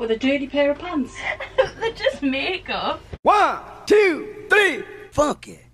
with a dirty pair of pants? They're just makeup. 1, 2, 3, fuck it.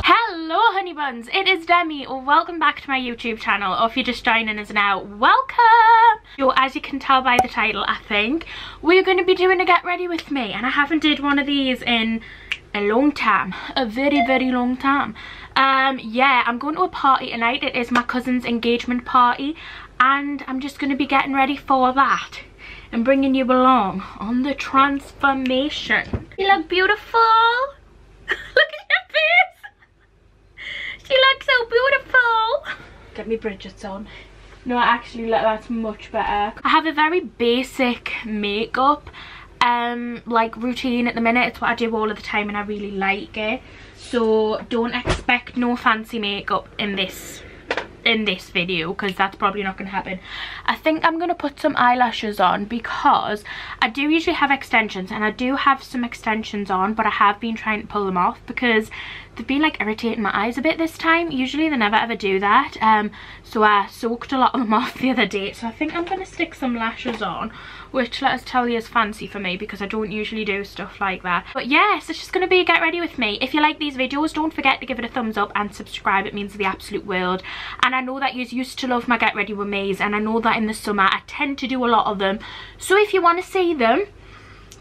Hello honey buns, it is Demi. Welcome back to my YouTube channel, or if you're just joining us now, welcome. So as you can tell by the title, I think we're going to be doing a get ready with me, and I haven't did one of these in a long time, a very long time. Yeah, I'm going to a party tonight. It is my cousin's engagement party, and I'm just going to be getting ready for that and bringing you along on the transformation. You look beautiful. Look at your face. She looks so beautiful. Get me Bridget's on. No, actually, that's much better. I have a very basic makeup like routine at the minute. It's what I do all of the time and I really like it. So don't expect no fancy makeup in this video, because that's probably not going to happen. I think I'm going to put some eyelashes on because I do usually have extensions, and I do have some extensions on, but I have been trying to pull them off because they've been like irritating my eyes a bit this time. Usually they never ever do that. So I soaked a lot of them off the other day, so I think I'm going to stick some lashes on, which, let us tell you, is fancy for me because I don't usually do stuff like that. But yes, it's just going to be a get ready with me. If you like these videos, don't forget to give it a thumbs up and subscribe. It means the absolute world. And I know that you used to love my get ready with me's, and I know that in the summer I tend to do a lot of them. So if you want to see them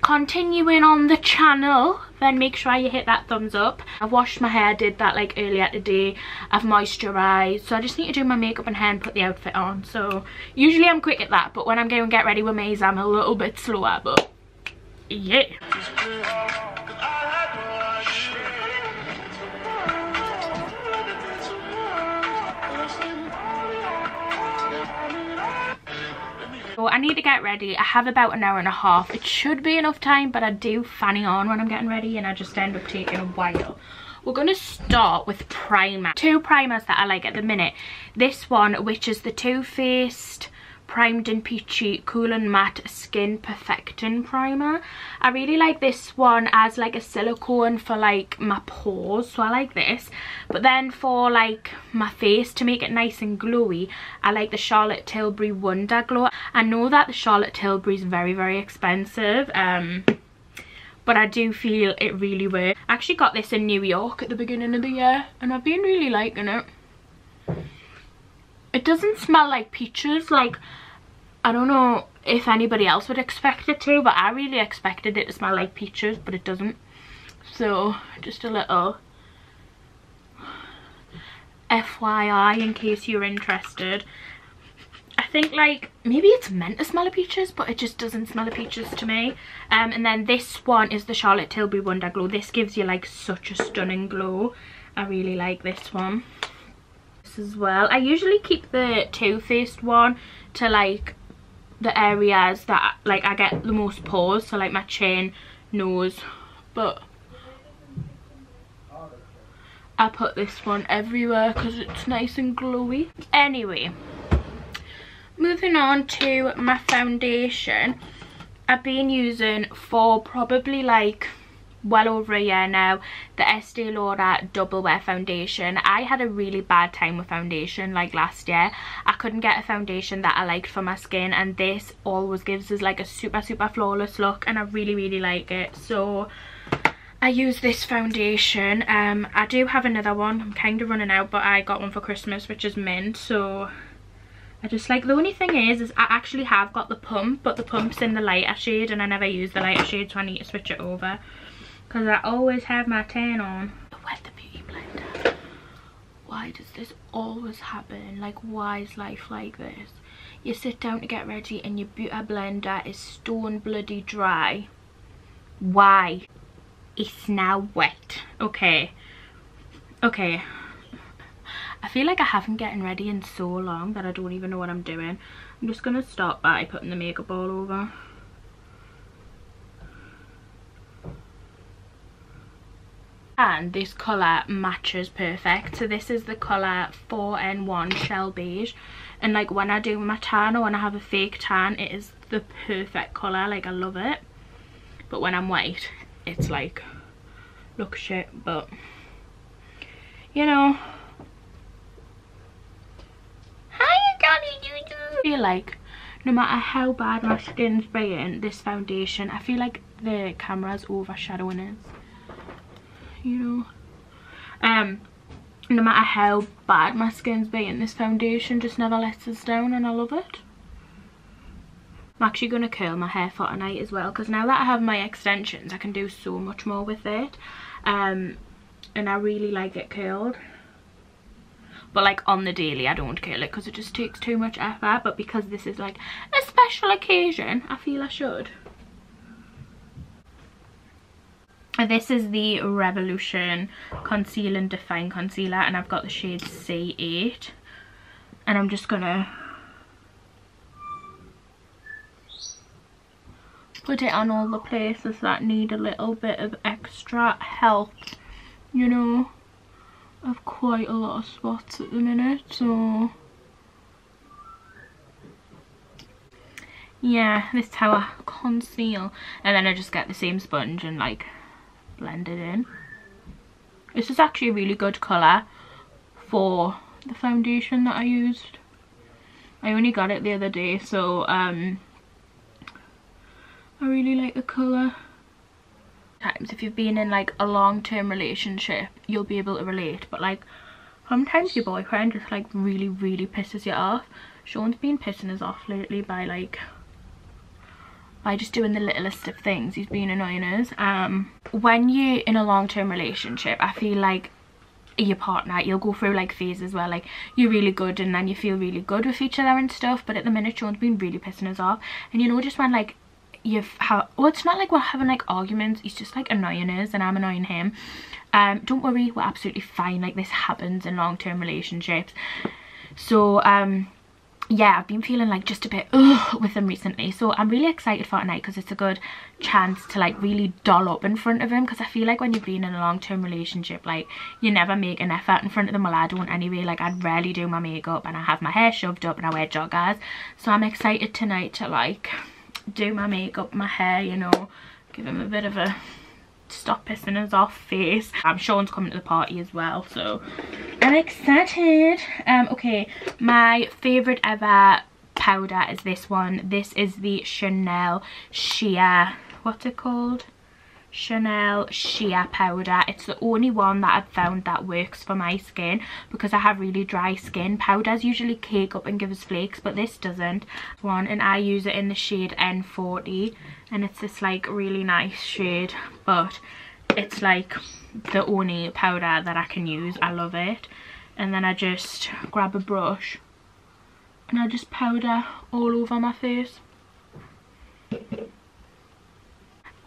continuing on the channel, then make sure you hit that thumbs up. I've washed my hair, did that like earlier today. I've moisturised, so I just need to do my makeup and hair and put the outfit on. So usually I'm quick at that, but when I'm going to get ready with me's, I'm a little bit slower. But yeah. So I need to get ready. I have about an hour and a half. It should be enough time, but I do fanny on when I'm getting ready and I just end up taking a while. We're going to start with primer. Two primers that I like at the minute. This one, which is the Too Faced Primed and Peachy Cool and Matte Skin Perfecting Primer. I really like this one as like a silicone for like my pores, so I like this. But then for like my face, to make it nice and glowy, I like the Charlotte Tilbury Wonder Glow. I know that the Charlotte Tilbury is very expensive, but I do feel it really works. I actually got this in New York at the beginning of the year and I've been really liking it. It doesn't smell like peaches. Like, I don't know if anybody else would expect it to, but I really expected it to smell like peaches, but it doesn't. So just a little FYI in case you're interested. I think like maybe it's meant to smell of peaches, but it just doesn't smell of peaches to me. And then this one is the Charlotte Tilbury Wonder Glow. This gives you like such a stunning glow. I really like this one as well. I usually keep the Too Faced one to like the areas that like I get the most pores, so like my chin, nose, but I put this one everywhere because it's nice and glowy. Anyway, moving on to my foundation. I've been using for probably like well over a year now the Estee Lauder Double Wear foundation. I had a really bad time with foundation like last year. I couldn't get a foundation that I liked for my skin, and this always gives us like a super flawless look, and I really like it. So I use this foundation. I do have another one. I'm kind of running out, but I got one for Christmas, which is mint. So I just like, the only thing is I actually have got the pump, but the pump's in the lighter shade and I never use the lighter shade, so I need to switch it over because I always have my tan on. Where's the beauty blender? Why does this always happen? Like, why is life like this? You sit down to get ready and your beauty blender is stone bloody dry. Why? It's now wet. Okay. I feel like I haven't gotten ready in so long that I don't even know what I'm doing. I'm just going to start by putting the makeup all over. And this colour matches perfect. So this is the colour 4N1 Shell Beige. And like when I do my tan or when I have a fake tan, it is the perfect colour. Like, I love it. But when I'm white, it's like, look shit. But, you know. Hi, I feel like no matter how bad my skin's being, this foundation, I feel like the camera's overshadowing it, you know. No matter how bad my skin's being, this foundation just never lets us down, and I love it. I'm actually going to curl my hair for tonight as well, because now that I have my extensions I can do so much more with it, and I really like it curled. But like on the daily I don't curl it because it just takes too much effort, but because this is like a special occasion I feel I should. And this is the Revolution Conceal and Define Concealer, and I've got the shade C8, and I'm just gonna put it on all the places that need a little bit of extra help, you know. I've quite a lot of spots at the minute, so yeah, this is how I conceal. And then I just get the same sponge and like blend it in. This is actually a really good colour for the foundation that I used. I only got it the other day, so I really like the colour. Times if you've been in like a long-term relationship you'll be able to relate, but like sometimes your boyfriend just like really pisses you off. Sean's been pissing us off lately by just doing the littlest of things. He's been annoying us. When you're in a long-term relationship I feel like your partner, you'll go through like phases where like you're really good and then you feel really good with each other and stuff, but at the minute Sean's been really pissing us off, and you know, just when like well, it's not like we're having like arguments, he's just like annoying us and I'm annoying him. Don't worry, we're absolutely fine. Like this happens in long-term relationships. So yeah, I've been feeling like just a bit with him recently, so I'm really excited for tonight because it's a good chance to like really doll up in front of him, because I feel like when you've been in a long-term relationship like you never make an effort in front of them. Well, I don't anyway. Like I'd rarely do my makeup and I have my hair shoved up and I wear joggers, so I'm excited tonight to like do my makeup, my hair, you know, give him a bit of a stop pissing us off face. Sean's coming to the party as well, so I'm excited. Okay, my favourite ever powder is this one. This is the Chanel Sheer, what's it called? Chanel Sheer powder. It's the only one that I've found that works for my skin because I have really dry skin. Powders usually cake up and give us flakes, but this doesn't. And I use it in the shade N40, and it's this like really nice shade, but it's like the only powder that I can use. I love it. And then I just grab a brush and I just powder all over my face.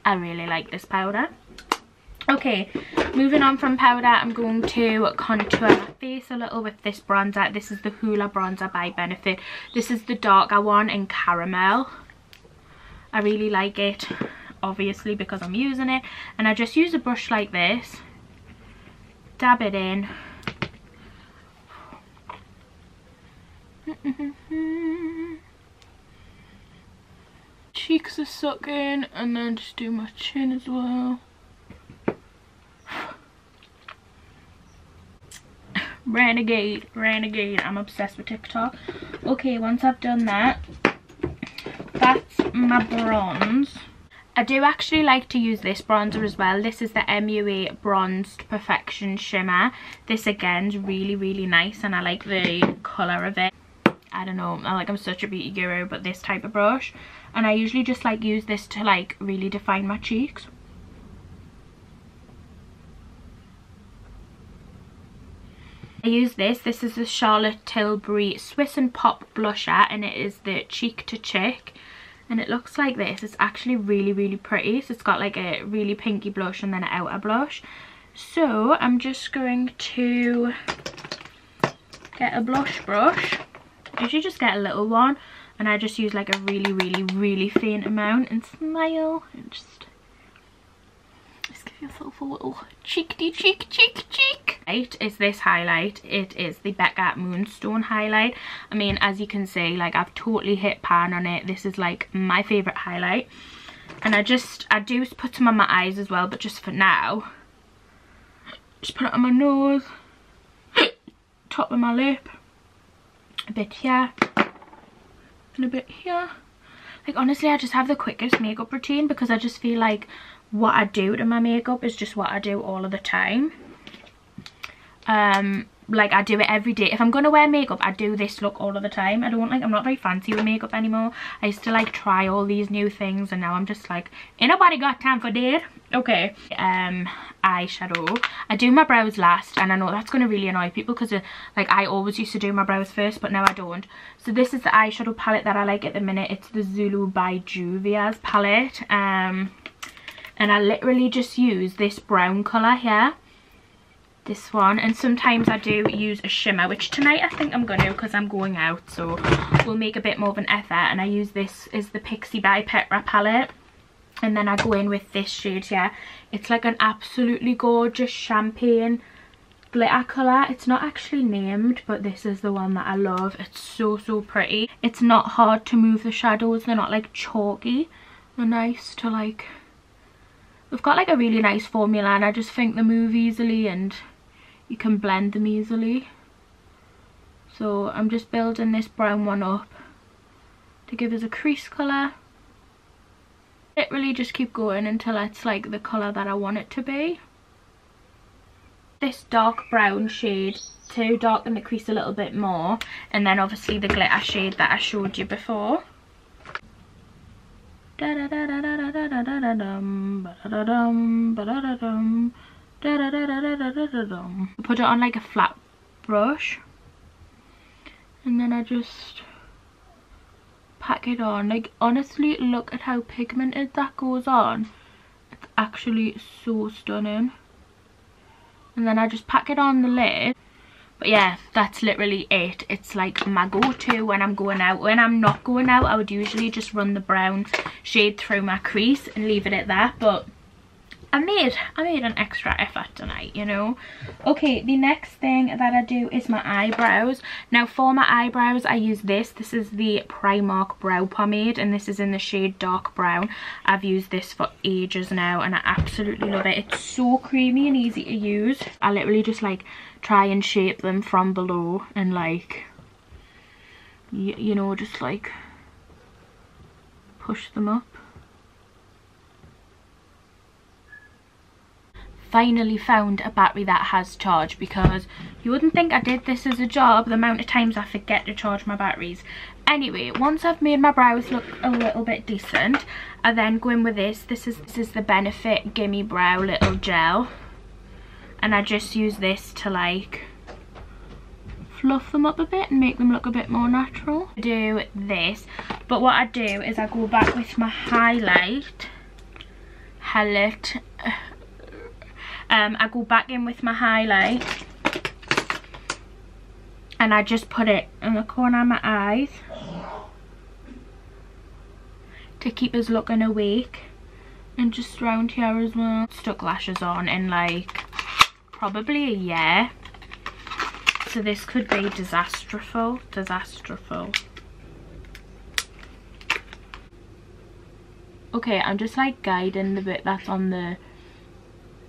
I really like this powder. Okay, moving on from powder, I'm going to contour my face a little with this bronzer. This is the Hoola bronzer by Benefit. This is the darker one in caramel. I really like it, obviously because I'm using it. And I just use a brush like this, dab it in. Cheeks are sucking, and then just do my chin as well. Renegade, I'm obsessed with TikTok. Okay, once I've done that, that's my bronze. I do actually like to use this bronzer as well. This is the MUA Bronzed Perfection Shimmer. This again is really nice, and I like the colour of it. I don't know, I'm such a beauty guru, but this type of brush. And I usually just like use this to like really define my cheeks. I use this is the Charlotte Tilbury Swiss and Pop blusher, and it is the Cheek to Chick, and it looks like this. It's actually really pretty. So it's got like a really pinky blush and then an outer blush. So I'm just going to get a blush brush. I usually just get a little one, and I just use like a really faint amount and smile and just give yourself a little cheek. Right, is this highlight. It is the Becca Moonstone highlight. I mean, as you can see, like I've totally hit pan on it. This is like my favourite highlight, and I do put some on my eyes as well, but just for now just put it on my nose, top of my lip, a bit here, and a bit here. Like, honestly, I just have the quickest makeup routine because I just feel like what I do to my makeup is just what I do all of the time. Like, I do it every day. If I'm gonna wear makeup, I do this look all of the time. I'm not very fancy with makeup anymore. I used to like try all these new things, and now I'm just like, ain't nobody got time for that. Okay, eyeshadow. I do my brows last, and I know that's gonna really annoy people because like I always used to do my brows first, but now I don't. So this is the eyeshadow palette that I like at the minute. It's the Zulu by Juvia's palette, and I literally just use this brown colour here, this one, and sometimes I do use a shimmer, which tonight I think I'm gonna, because I'm going out, so we'll make a bit more of an effort. And I use this is the Pixie by Petra palette, and then I go in with this shade here. It's like an absolutely gorgeous champagne glitter colour. It's not actually named, but this is the one that I love. It's so pretty. It's not hard to move the shadows. They're not like chalky. They're nice to like, we've got like a really nice formula, and I just think they move easily and you can blend them easily. So I'm just building this brown one up to give us a crease colour. Literally just keep going until it's like the colour that I want it to be. This dark brown shade to darken the crease a little bit more, and then obviously the glitter shade that I showed you before. Put it on like a flat brush, and then I just pack it on. Like, honestly, look at how pigmented that goes on. It's actually so stunning. And then I just pack it on the lid. But yeah, that's literally it. It's like my go-to when I'm going out. When I'm not going out, I would usually just run the brown shade through my crease and leave it at that. But I made an extra effort tonight, you know. Okay, the next thing that I do is my eyebrows. Now for my eyebrows, I use this. This is the Primark brow pomade, and this is in the shade dark brown. I've used this for ages now, and I absolutely love it. It's so creamy and easy to use. I literally just like try and shape them from below, and like, you know, just like push them up. Finally found a battery that has charge, because you wouldn't think I did this as a job, the amount of times I forget to charge my batteries. Anyway, once I've made my brows look a little bit decent, I then go in with this. This is the Benefit Gimme Brow Little Gel, and I just use this to like fluff them up a bit and make them look a bit more natural. I do this, but what I do is I go back with my highlight. I go back in with my highlight, and I just put it in the corner of my eyes to keep us looking awake, and just around here as well. Stuck lashes on in like probably a year, so this could be disastrous. Okay, I'm just like guiding the bit that's on the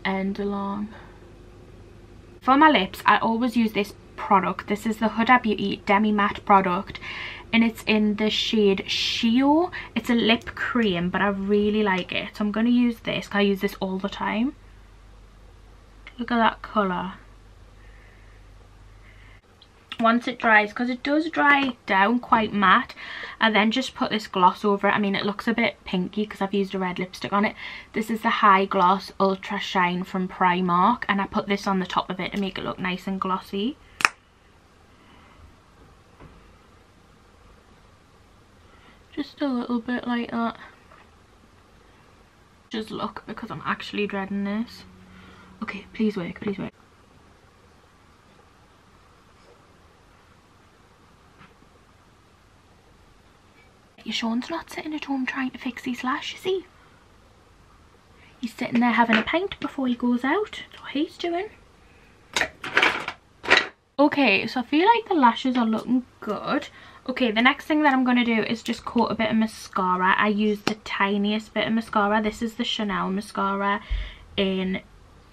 end along. For my lips, I always use this product. This is the Huda Beauty Demi Matte product, and it's in the shade Shio. It's a lip cream, but I really like it, so I'm going to use this because I use this all the time. Look at that colour. Once it dries, because it does dry down quite matte, I then just put this gloss over it. I mean, it looks a bit pinky because I've used a red lipstick on it. This is the High Gloss Ultra Shine from Primark, and I put this on the top of it to make it look nice and glossy. Just a little bit like that. Just look, because I'm actually dreading this. Okay, please work, please work. Your Sean's not sitting at home trying to fix his lash, is he? He's sitting there having a pint before he goes out. That's what he's doing. Okay, so I feel like the lashes are looking good. Okay, the next thing that I'm going to do is just coat a bit of mascara. I use the tiniest bit of mascara. This is the Chanel mascara in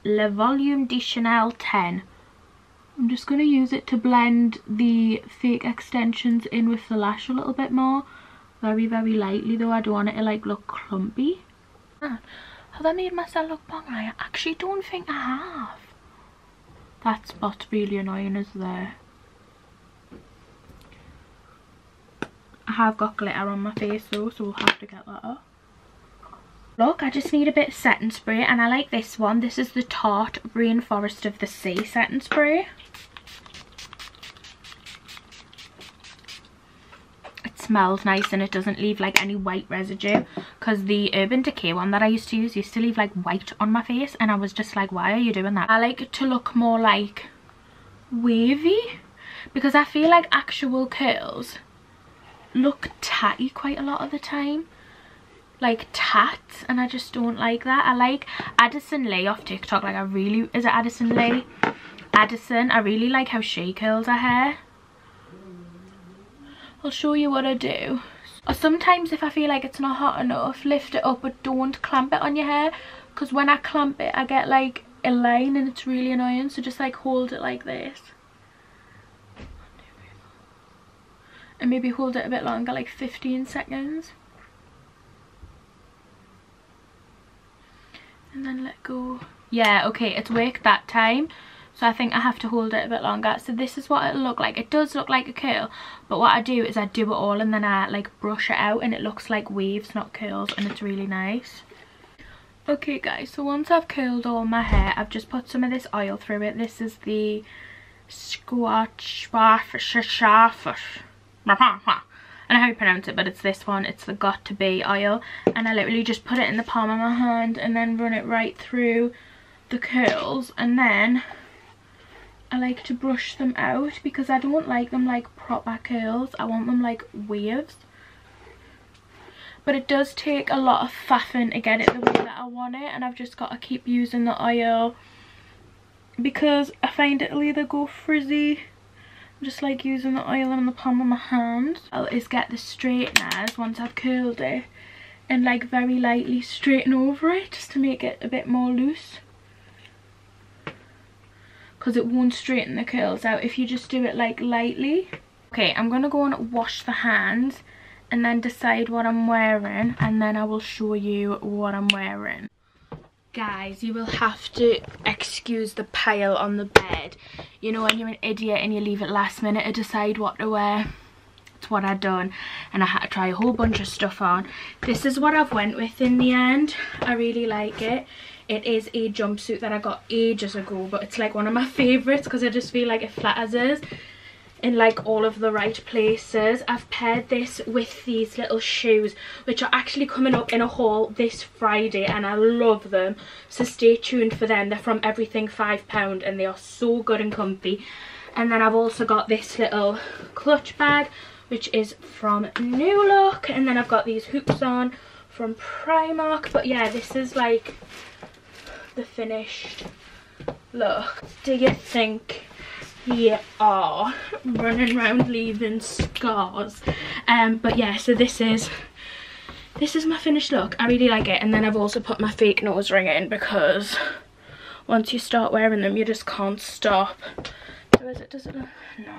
Le Volume de Chanel 10. I'm just going to use it to blend the fake extensions in with the lash a little bit more. Very, very lightly though. I don't want it to like look clumpy. Have I made myself look bong? I actually don't think I have. That spot's really annoying, is there? I have got glitter on my face though, so we'll have to get that off. Look, I just need a bit of setting spray, and I like this one. This is the Tarte Rainforest of the Sea setting spray. It smells nice and it doesn't leave like any white residue, because the Urban Decay one that I used to leave like white on my face, and I was just like, why are you doing that? I like it to look more like wavy, because I feel like actual curls look tatty quite a lot of the time, like tats, and I just don't like that. I like Addison Lee off TikTok. Like, I really, is it Addison Lee? Addison, I really like how she curls her hair. I'll show you what I do. Or sometimes if I feel like it's not hot enough, lift it up, but don't clamp it on your hair, because when I clamp it I get like a line and it's really annoying. So just like hold it like this and maybe hold it a bit longer, like 15 seconds, and then let go. Yeah, okay, it's worked that time. So I think I have to hold it a bit longer. So this is what it'll look like. It does look like a curl, but what I do is I do it all and then I like brush it out, and it looks like waves, not curls, and it's really nice. Okay guys, so once I've curled all my hair, I've just put some of this oil through it. This is the I don't know how you pronounce it, but it's this one. It's the Got To Be oil, and I literally just put it in the palm of my hand and then run it right through the curls, and then I like to brush them out because I don't like them like proper curls. I want them like waves. But it does take a lot of faffing to get it the way that I want it, and I've just got to keep using the oil because I find it'll either go frizzy. I'm just like using the oil on the palm of my hand. I'll is get the straighteners once I've curled it and like very lightly straighten over it just to make it a bit more loose, because it won't straighten the curls out if you just do it like lightly. Okay, I'm gonna go and wash the hands and then decide what I'm wearing, and then I will show you what I'm wearing. Guys, you will have to excuse the pile on the bed. You know when you're an idiot and you leave it last minute to decide what to wear? It's what I've done, and I had to try a whole bunch of stuff on. This is what I've went with in the end. I really like it. It is a jumpsuit that I got ages ago, but it's like one of my favourites because I just feel like it flatters us in like all of the right places. I've paired this with these little shoes, which are actually coming up in a haul this Friday, and I love them, so stay tuned for them. They're from Everything £5 and they are so good and comfy. And then I've also got this little clutch bag, which is from New Look, and then I've got these hoops on from Primark. But yeah, this is like the finished look. Do you think you are running around leaving scars? But yeah, so this is my finished look. I really like it. And then I've also put my fake nose ring in because once you start wearing them you just can't stop. Does it look? No.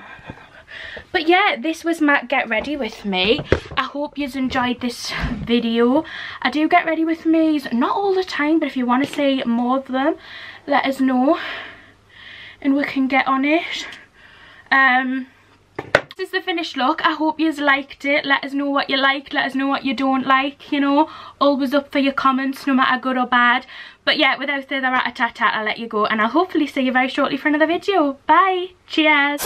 But yeah, this was my get ready with me. I hope you enjoyed this video. I do get ready with me's not all the time, but if you want to see more of them, let us know and we can get on it. This is the finished look. I hope you liked it. Let us know what you liked, let us know what you don't like, you know. Always up for your comments, no matter good or bad. But yeah, without further rat-a-tat-tat, I'll let you go, and I'll hopefully see you very shortly for another video. Bye. Cheers.